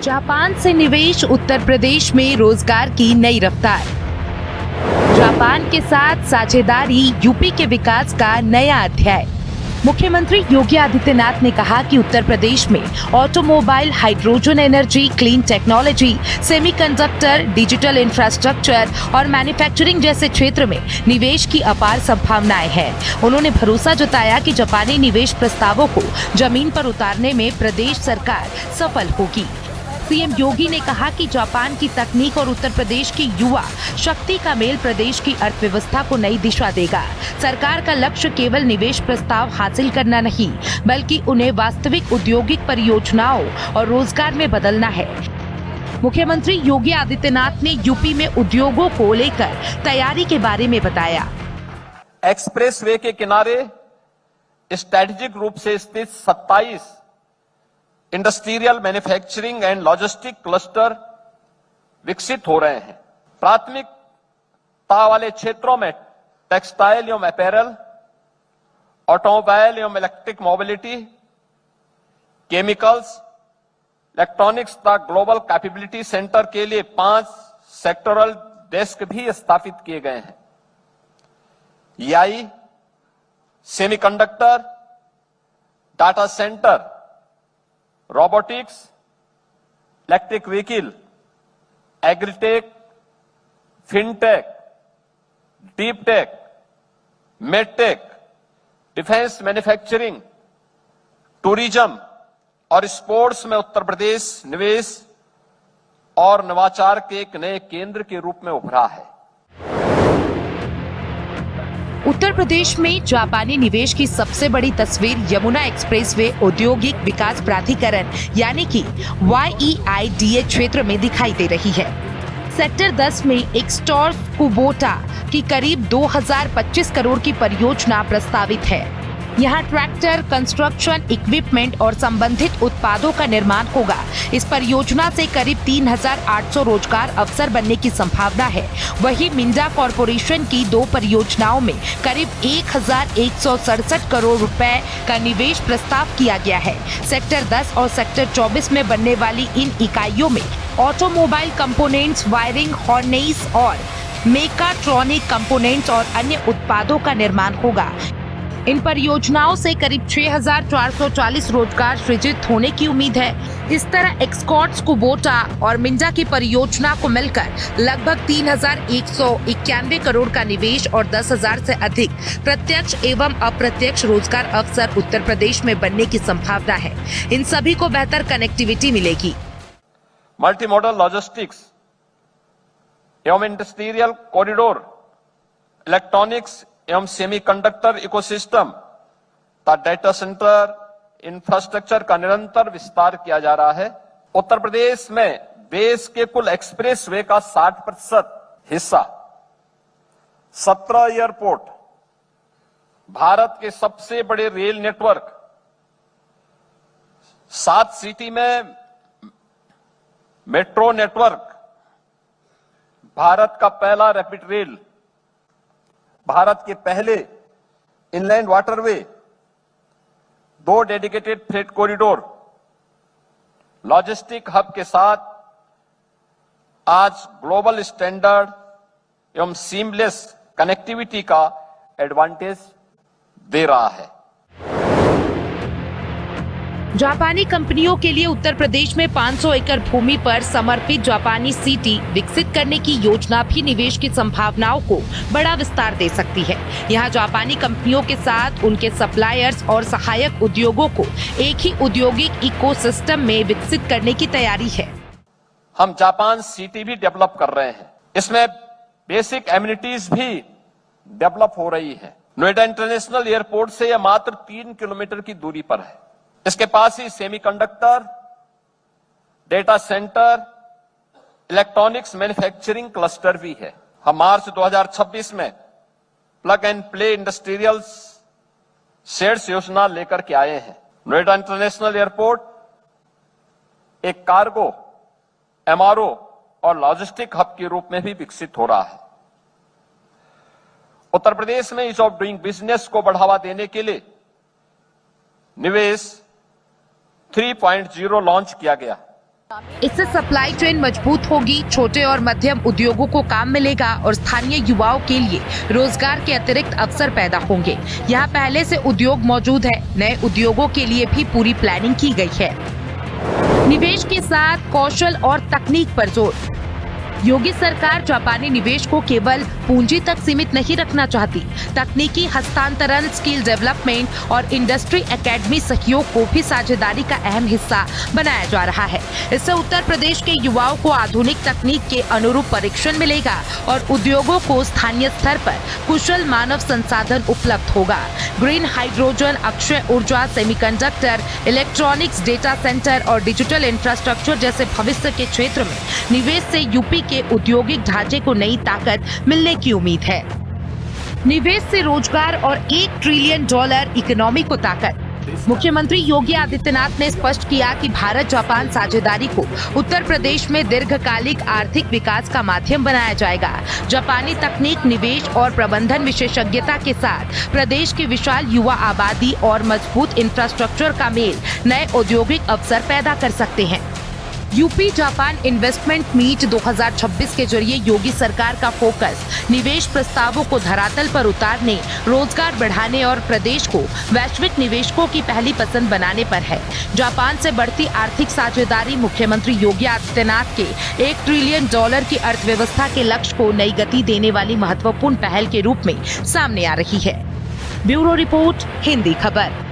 Japan से निवेश उत्तर प्रदेश में रोजगार की नई रफ्तार। जापान के साथ साझेदारी यूपी के विकास का नया अध्याय। मुख्यमंत्री योगी आदित्यनाथ ने कहा कि उत्तर प्रदेश में automobile, hydrogen energy, clean technology, semiconductor, digital infrastructure और मैन्युफैक्चरिंग जैसे क्षेत्र में निवेश की अपार संभावनाएं हैं। उन्होंने भरोसा जताया कि जापानी निवेश प्रस्तावों को जमीन पर उतारने में प्रदेश सरकार सफल होगी। सीएम योगी ने कहा कि जापान की तकनीक और उत्तर प्रदेश की युवा शक्ति का मेल प्रदेश की अर्थव्यवस्था को नई दिशा देगा। सरकार का लक्ष्य केवल निवेश प्रस्ताव हासिल करना नहीं, बल्कि उन्हें वास्तविक औद्योगिक परियोजनाओं और रोजगार में बदलना है। मुख्यमंत्री योगी आदित्यनाथ ने यूपी में उद्योगों को लेकर तैयारी के बारे में बताया। एक्सप्रेसवे के किनारे स्ट्रैटेजिक रूप से स्थित 27 industrial, manufacturing and logistic cluster विकसित हो रहे हैं। प्राथमिकता वाले क्षेत्रों में टेक्सटाइल एवं अपैरल, ऑटोमोबाइल एवं इलेक्ट्रिक मोबिलिटी, केमिकल्स, इलेक्ट्रॉनिक्स तथा ग्लोबल कैपेबिलिटी सेंटर के लिए 5 सेक्टरल डेस्क भी स्थापित किए गए हैं। EI, semiconductor, data centre, robotics, electric vehicle, agritech, fintech, deep tech, medtech, defence manufacturing, tourism और स्पोर्ट्स में उत्तर प्रदेश निवेश और नवाचार के एक नए केंद्र के रूप में उभरा है। उत्तर प्रदेश में जापानी निवेश की सबसे बड़ी तस्वीर यमुना एक्सप्रेसवे औद्योगिक विकास प्राधिकरण यानी कि YEIDA क्षेत्र में दिखाई दे रही है। सेक्टर 10 में एक्सटॉर्स कुबोटा की करीब 2025 करोड़ की परियोजना प्रस्तावित है। यहाँ ट्रैक्टर, कंस्ट्रक्शन इक्विपमेंट और संबंधित उत्पादों का निर्माण होगा। इस परियोजना से करीब 3800 रोजगार अवसर बनने की संभावना है। वहीं मिंडा कॉरपोरेशन की 2 परियोजनाओं में करीब 1167 करोड़ रुपए का निवेश प्रस्ताव किया गया है। सेक्टर 10 और सेक्टर 24 में बनने वाली इन इकाइयों में ऑटोमोबाइल कंपोनेंट्स, वायरिंग, हार्नेस और मेकाट्रॉनिक कंपोनेंट्स और अन्य उत्पादों का निर्माण होगा। इन परियोजनाओं से करीब 6440 रोजगार सृजित होने की उम्मीद है। इस तरह एक्सकॉर्ट्स कुबोटा और मिंजा की परियोजना को मिलकर लगभग 3191 करोड़ का निवेश और 10,000 से अधिक प्रत्यक्ष एवं अप्रत्यक्ष रोजगार अवसर उत्तर प्रदेश में बनने की संभावना है। इन सभी को बेहतर कनेक्टिविटी मिलेगी। मल्टी मॉडल लॉजिस्टिक्स एवं इंडस्ट्रियल कॉरिडोर, इलेक्ट्रॉनिक्स एवं सेमीकंडक्टर इकोसिस्टम तथा डेटा सेंटर इंफ्रास्ट्रक्चर का निरंतर विस्तार किया जा रहा है। उत्तर प्रदेश में देश के कुल एक्सप्रेसवे का 60% हिस्सा, 17 एयरपोर्ट, भारत के सबसे बड़े रेल नेटवर्क, 7 सिटी में मेट्रो नेटवर्क, भारत का पहला रैपिड रेल, भारत के पहले inland waterway, 2 dedicated freight corridor, logistic hub के साथ आज ग्लोबल स्टैंडर्ड एवं सीमलेस कनेक्टिविटी का एडवांटेज दे रहा है। जापानी कंपनियों के लिए उत्तर प्रदेश में 500 एकड़ भूमि पर समर्पित जापानी सिटी विकसित करने की योजना भी निवेश की संभावनाओं को बड़ा विस्तार दे सकती है। यहाँ जापानी कंपनियों के साथ उनके सप्लायर्स और सहायक उद्योगों को एक ही औद्योगिक इकोसिस्टम में विकसित करने की तैयारी है। हम जापान सिटी भी डेवलप कर रहे हैं। इसमें बेसिक एमिनिटीज भी डेवलप हो रही है। नोएडा इंटरनेशनल एयरपोर्ट से यह मात्र 3 किलोमीटर की दूरी पर है। इसके पास ही semiconductor, data centre, electronics manufacturing cluster भी है। हम मार्च 2026 में plug and play industrial sheds योजना लेकर के आए हैं। नोएडा इंटरनेशनल एयरपोर्ट एक कार्गो, MRO और लॉजिस्टिक हब के रूप में भी विकसित हो रहा है। उत्तर प्रदेश में ईज ऑफ डूइंग बिजनेस को बढ़ावा देने के लिए निवेश 3.0 लॉन्च किया गया। इससे सप्लाई चेन मजबूत होगी, छोटे और मध्यम उद्योगों को काम मिलेगा और स्थानीय युवाओं के लिए रोजगार के अतिरिक्त अवसर पैदा होंगे। यहाँ पहले से उद्योग मौजूद है, नए उद्योगों के लिए भी पूरी प्लानिंग की गई है। निवेश के साथ कौशल और तकनीक पर जोर। योगी सरकार जापानी निवेश को केवल पूंजी तक सीमित नहीं रखना चाहती। तकनीकी हस्तांतरण, स्किल डेवलपमेंट और इंडस्ट्री एकेडमी सहयोग को भी साझेदारी का अहम हिस्सा बनाया जा रहा है। इससे उत्तर प्रदेश के युवाओं को आधुनिक तकनीक के अनुरूप प्रशिक्षण मिलेगा और उद्योगों को स्थानीय स्तर पर कुशल मानव संसाधन उपलब्ध होगा। ग्रीन हाइड्रोजन, अक्षय ऊर्जा, सेमीकंडक्टर, इलेक्ट्रॉनिक्स, डेटा सेंटर और डिजिटल इंफ्रास्ट्रक्चर जैसे भविष्य के क्षेत्र में निवेश से यूपी के औद्योगिक ढांचे को नई ताकत मिलने की उम्मीद है। निवेश से रोजगार और $1 ट्रिलियन इकोनॉमी को ताकत। मुख्यमंत्री योगी आदित्यनाथ ने स्पष्ट किया कि भारत जापान साझेदारी को उत्तर प्रदेश में दीर्घकालिक आर्थिक विकास का माध्यम बनाया जाएगा। जापानी तकनीक, निवेश और प्रबंधन विशेषज्ञता के साथ प्रदेश की विशाल युवा आबादी और मजबूत इंफ्रास्ट्रक्चर का मेल नए औद्योगिक अवसर पैदा कर सकते हैं। यूपी जापान इन्वेस्टमेंट मीट 2026 के जरिए योगी सरकार का फोकस निवेश प्रस्तावों को धरातल पर उतारने, रोजगार बढ़ाने और प्रदेश को वैश्विक निवेशकों की पहली पसंद बनाने पर है। जापान से बढ़ती आर्थिक साझेदारी मुख्यमंत्री योगी आदित्यनाथ के $1 ट्रिलियन की अर्थव्यवस्था के लक्ष्य को नई गति देने वाली महत्वपूर्ण पहल के रूप में सामने आ रही है। ब्यूरो रिपोर्ट, हिंदी खबर।